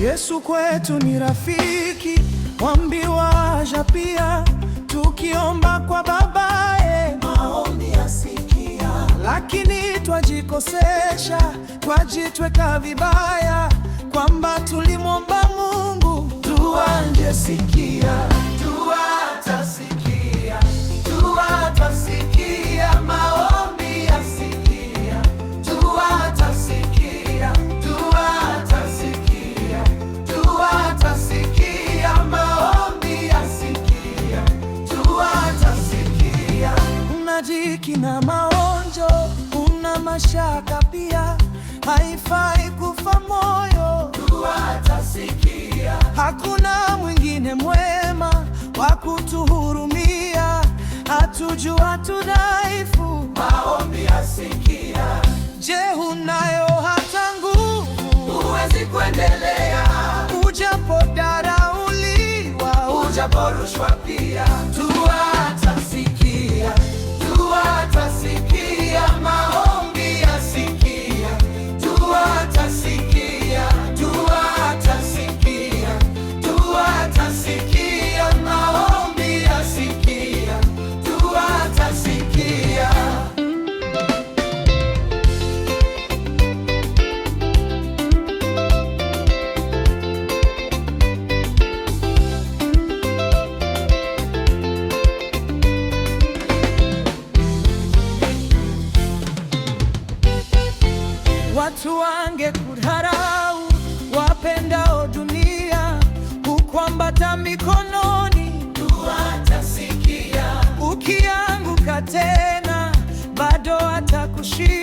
Yesu kwetu ni rafiki, mwambi waja pia, tukiomba kwa babaye maombi yasikia. Lakini twajikosesha, twajitweka vibaya, kwamba tulimwomba Mungu dua angesikia. Dua atasikia, dua atasikia, maombi yasikia. Dua atasikia, dua atasikia, dua atasikia, maombi yasikia. Dua atasikia. Una dhiki na maonjo, una mashaka pia, haifai kufa moyo. Dua atasikia. Hakuna mwingine mwema wa kutuhurumia, hatujua tudhaifu, maombi yasikia. Je, unayo hata nguvu? Huwezi kuendelea. Ujapodharauliwa, ujaporushwa pia. Dua atasikia, dua atasikia, maombi yasikia. Dua atasikia, dua atasikia, dua atasikia, maombi yasikia. Dua atasikia. Watu wangekudharau, wapendao dunia, kukuambata mikononi. Dua atasikia. Ukianguka tena, bado atakushika.